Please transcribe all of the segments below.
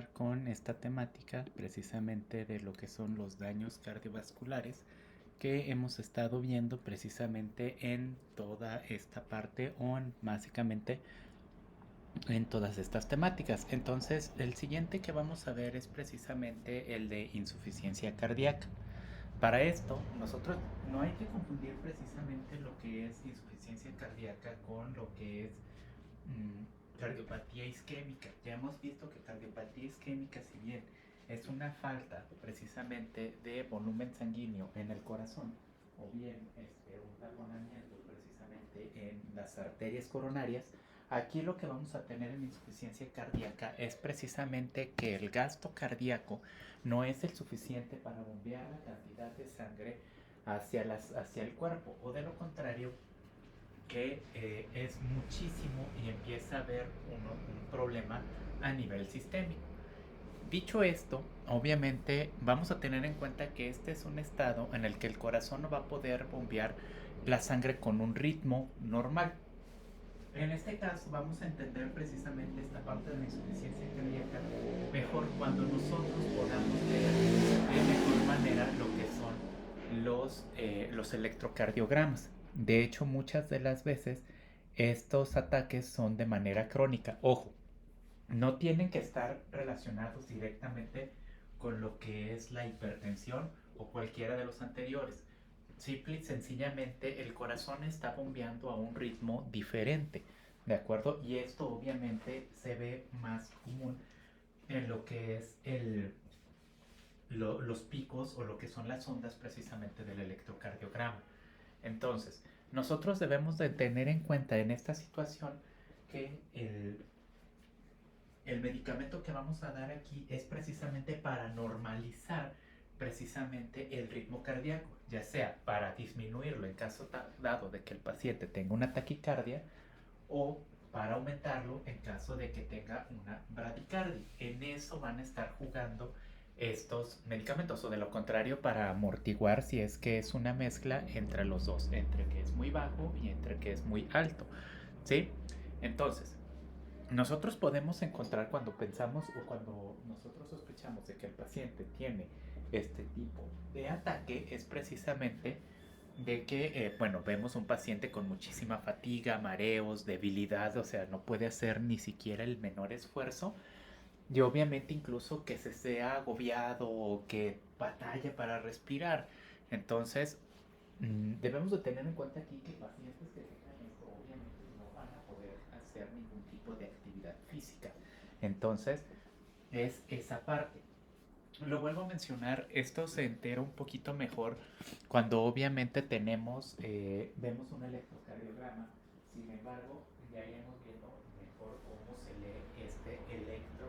continuar con esta temática precisamente de lo que son los daños cardiovasculares que hemos estado viendo precisamente en toda esta parte o básicamente en todas estas temáticas. Entonces, el siguiente que vamos a ver es precisamente el de insuficiencia cardíaca. Para esto, nosotros no hay que confundir precisamente lo que es insuficiencia cardíaca con lo que es cardiopatía isquémica. Ya hemos visto que cardiopatía isquémica, si bien es una falta precisamente de volumen sanguíneo en el corazón, o bien un taponamiento precisamente en las arterias coronarias, aquí lo que vamos a tener en insuficiencia cardíaca es precisamente que el gasto cardíaco no es el suficiente para bombear la cantidad de sangre hacia el cuerpo, o de lo contrario, que es muchísimo y empieza a haber un problema a nivel sistémico. Dicho esto, obviamente vamos a tener en cuenta que este es un estado en el que el corazón no va a poder bombear la sangre con un ritmo normal. En este caso vamos a entender precisamente esta parte de la insuficiencia cardíaca mejor cuando nosotros podamos ver de mejor manera lo que son los electrocardiogramas. De hecho, muchas de las veces estos ataques son de manera crónica. Ojo, no tienen que estar relacionados directamente con lo que es la hipertensión o cualquiera de los anteriores. Simple y sencillamente el corazón está bombeando a un ritmo diferente, ¿de acuerdo? Y esto obviamente se ve más común en lo que es los picos o lo que son las ondas precisamente del electrocardiograma. Entonces, nosotros debemos de tener en cuenta en esta situación que el medicamento que vamos a dar aquí es precisamente para normalizar precisamente el ritmo cardíaco, ya sea para disminuirlo en caso dado de que el paciente tenga una taquicardia o para aumentarlo en caso de que tenga una bradicardia. En eso van a estar jugando estos medicamentos, o de lo contrario para amortiguar si es que es una mezcla entre los dos, entre que es muy bajo y entre que es muy alto, ¿sí? Entonces, nosotros podemos encontrar cuando pensamos o cuando nosotros sospechamos de que el paciente tiene este tipo de ataque es precisamente de que, bueno, vemos un paciente con muchísima fatiga, mareos, debilidad, o sea, no puede hacer ni siquiera el menor esfuerzo y obviamente incluso que se sea agobiado o que batalla para respirar. Entonces, debemos de tener en cuenta aquí que pacientes que tengan esto obviamente no van a poder hacer ningún tipo de actividad física. Entonces, es esa parte. Lo vuelvo a mencionar, esto se entera un poquito mejor cuando obviamente vemos un electrocardiograma. Sin embargo, ya iremos viendo mejor cómo se lee este electro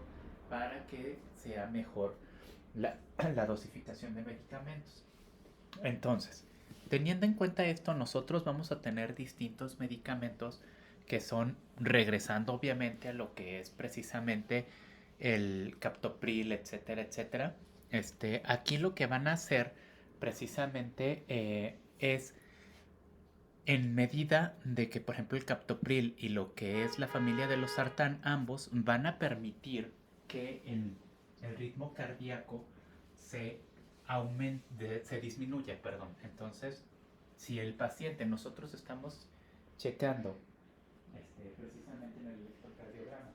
para que sea mejor la, la dosificación de medicamentos. Entonces, teniendo en cuenta esto, nosotros vamos a tener distintos medicamentos que son, regresando obviamente a lo que es precisamente el captopril, etcétera, etcétera. Aquí lo que van a hacer precisamente es en medida de que, por ejemplo, el captopril y lo que es la familia de los sartán, ambos van a permitir que el ritmo cardíaco se se disminuya, perdón. Entonces, si el paciente, nosotros estamos checando precisamente en el electrocardiograma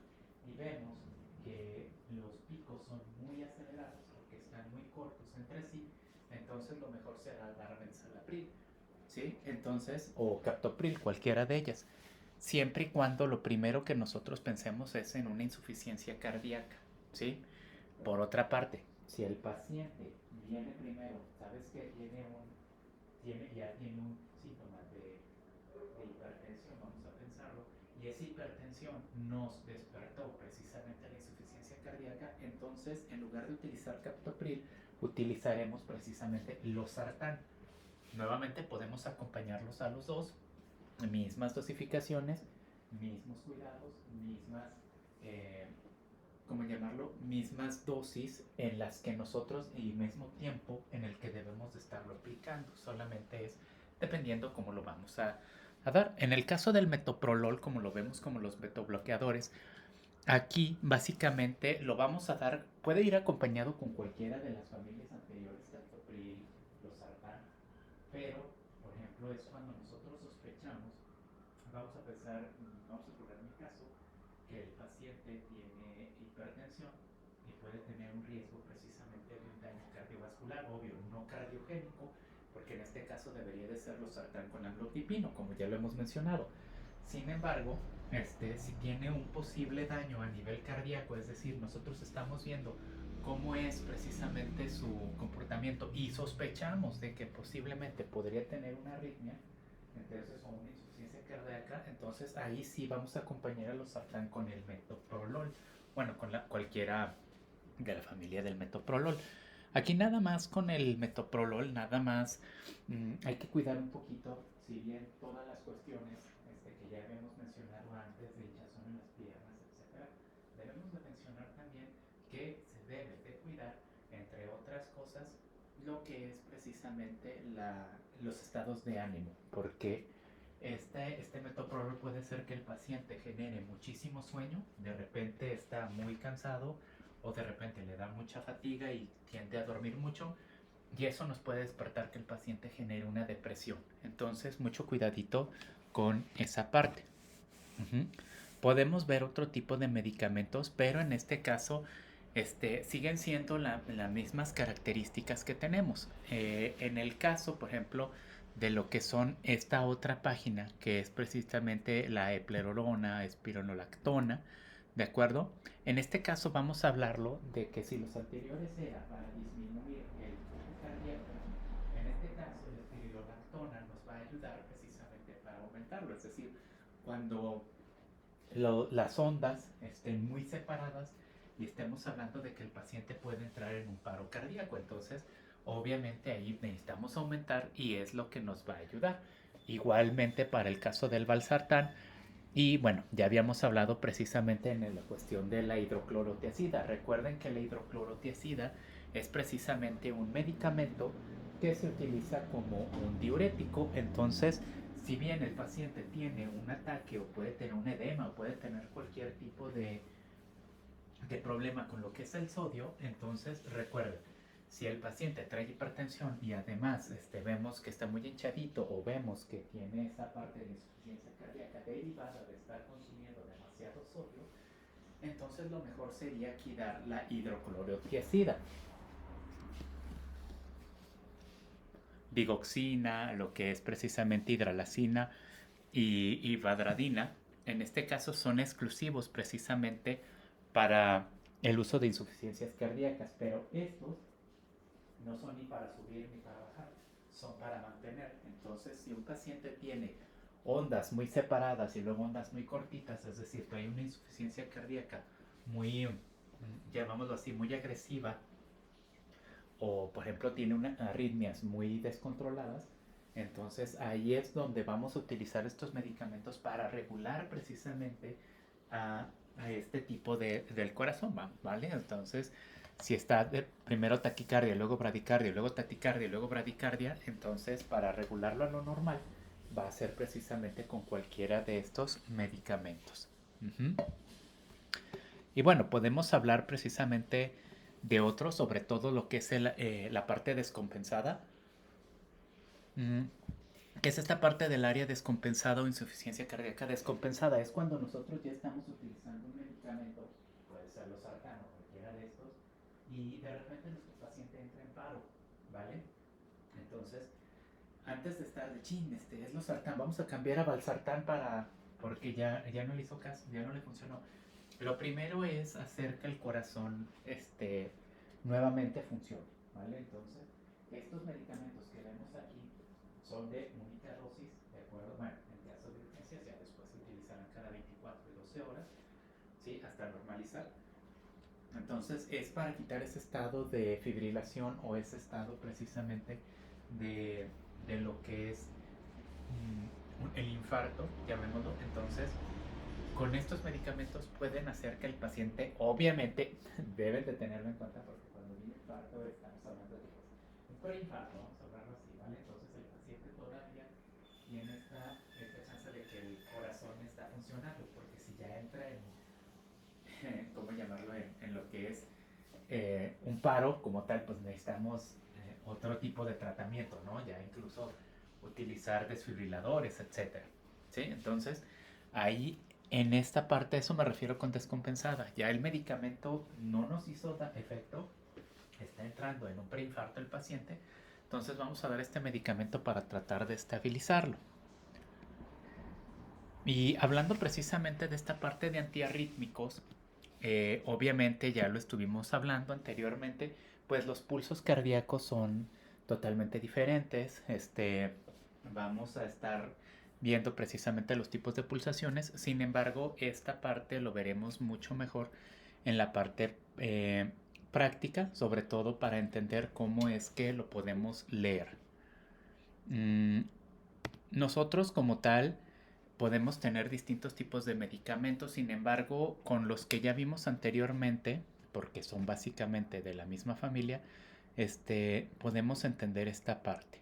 y vemos que los picos son muy acelerados porque están muy cortos entre sí, entonces lo mejor será dar benzalapril. ¿Sí? Entonces, o captopril, cualquiera de ellas. Siempre y cuando lo primero que nosotros pensemos es en una insuficiencia cardíaca, ¿sí? Por otra parte, si el paciente viene primero, sabes que ya tiene un síntoma de hipertensión, vamos a pensarlo, y esa hipertensión nos despertó precisamente la insuficiencia cardíaca, entonces en lugar de utilizar captopril, utilizaremos precisamente losartán. Nuevamente podemos acompañarlos a los dos, mismas dosificaciones, mismos cuidados, mismas, eh, ¿cómo llamarlo? Mismas dosis en las que nosotros y mismo tiempo en el que debemos de estarlo aplicando. Solamente es dependiendo cómo lo vamos a dar. En el caso del metoprolol, como lo vemos como los betobloqueadores, Aquí básicamente lo vamos a dar, puede ir acompañado con cualquiera de las familias anteriores, tanto PRI, losartán, pero por ejemplo es cuando nosotros sospechamos, vamos a pensar, vamos a poner mi caso, que el paciente tiene hipertensión y puede tener un riesgo precisamente de un daño cardiovascular, obvio, no cardiogénico, porque en este caso debería de ser losartán con amlodipino, como ya lo hemos mencionado. Sin embargo, si tiene un posible daño a nivel cardíaco, es decir, nosotros estamos viendo cómo es precisamente su comportamiento y sospechamos de que posiblemente podría tener una arritmia, entonces o una insuficiencia cardíaca, entonces ahí sí vamos a acompañar a los sartán con el metoprolol, bueno, con cualquiera de la familia del metoprolol. Aquí nada más con el metoprolol, nada más hay que cuidar un poquito, si bien todas las cuestiones que ya habíamos mencionado antes de hinchazón en las piernas, etcétera, debemos de mencionar también que se debe de cuidar, entre otras cosas, lo que es precisamente los estados de ánimo, porque este metoprolol puede ser que el paciente genere muchísimo sueño, de repente está muy cansado o de repente le da mucha fatiga y tiende a dormir mucho y eso nos puede despertar que el paciente genere una depresión. Entonces, mucho cuidadito con esa parte. Uh-huh. Podemos ver otro tipo de medicamentos, pero en este caso siguen siendo las mismas características que tenemos. En el caso, por ejemplo, de lo que son esta otra página, que es precisamente la eplerodona, espironolactona, ¿de acuerdo? En este caso vamos a hablarlo de que si los anteriores era para disminuir el flujo cardíaco, en este caso la espironolactona nos va a ayudar precisamente para aumentarlo, es decir, cuando las ondas estén muy separadas y estemos hablando de que el paciente puede entrar en un paro cardíaco. Entonces, obviamente ahí necesitamos aumentar y es lo que nos va a ayudar. Igualmente para el caso del valsartán. Y bueno, ya habíamos hablado precisamente en la cuestión de la hidroclorotiazida. Recuerden que la hidroclorotiazida es precisamente un medicamento que se utiliza como un diurético. Entonces, si bien el paciente tiene un ataque o puede tener un edema o puede tener cualquier tipo de problema con lo que es el sodio, entonces recuerden, si el paciente trae hipertensión y además vemos que está muy hinchadito o vemos que tiene esa parte de insuficiencia cardíaca derivada de estar consumiendo demasiado sodio, entonces lo mejor sería aquí dar la hidroclorotiazida. Digoxina, lo que es precisamente hidralacina y vadradina, en este caso son exclusivos precisamente para el uso de insuficiencias cardíacas, pero estos no son ni para subir ni para bajar, son para mantener. Entonces, si un paciente tiene ondas muy separadas y luego ondas muy cortitas, es decir, que hay una insuficiencia cardíaca muy, llamámoslo así, muy agresiva, o por ejemplo tiene arritmias muy descontroladas, entonces ahí es donde vamos a utilizar estos medicamentos para regular precisamente a este tipo del corazón, ¿vale? Entonces, si está primero taquicardia, luego bradicardia, luego taquicardia, luego bradicardia, entonces para regularlo a lo normal va a ser precisamente con cualquiera de estos medicamentos. Uh-huh. Y bueno, podemos hablar precisamente de otros, sobre todo lo que es la parte descompensada, que es esta parte del área descompensada o insuficiencia cardíaca descompensada. Es cuando nosotros ya estamos utilizando un medicamento, puede ser losartán o cualquiera de estos, y de repente nuestro paciente entra en paro, ¿vale? Entonces, antes de estar de chin, es losartán, vamos a cambiar a valsartán porque ya no le hizo caso, ya no le funcionó. Lo primero es hacer que el corazón nuevamente funcione, ¿vale? Entonces, estos medicamentos que vemos aquí son de única dosis, ¿de acuerdo? Bueno, en caso de urgencias ya después se utilizarán cada 24 y 12 horas, ¿sí? Hasta normalizar. Entonces, es para quitar ese estado de fibrilación o ese estado precisamente de, de lo que es el infarto, llamémoslo. Entonces, con estos medicamentos pueden hacer que el paciente, obviamente, deben de tenerlo en cuenta porque cuando viene infarto estamos hablando de un preinfarto, vamos a hablarlo así, ¿vale? Entonces el paciente todavía tiene esta chance de que el corazón está funcionando, porque si ya entra que es un paro como tal, pues necesitamos otro tipo de tratamiento, ¿no? Ya incluso utilizar desfibriladores, etcétera. ¿Sí? Entonces, ahí en esta parte, a eso me refiero con descompensada. Ya el medicamento no nos hizo efecto, está entrando en un preinfarto el paciente, entonces vamos a dar este medicamento para tratar de estabilizarlo. Y hablando precisamente de esta parte de antiarrítmicos, obviamente ya lo estuvimos hablando anteriormente, pues los pulsos cardíacos son totalmente diferentes. Vamos a estar viendo precisamente los tipos de pulsaciones. Sin embargo, esta parte lo veremos mucho mejor en la parte práctica, sobre todo para entender cómo es que lo podemos leer. Nosotros como tal podemos tener distintos tipos de medicamentos, sin embargo, con los que ya vimos anteriormente, porque son básicamente de la misma familia, podemos entender esta parte.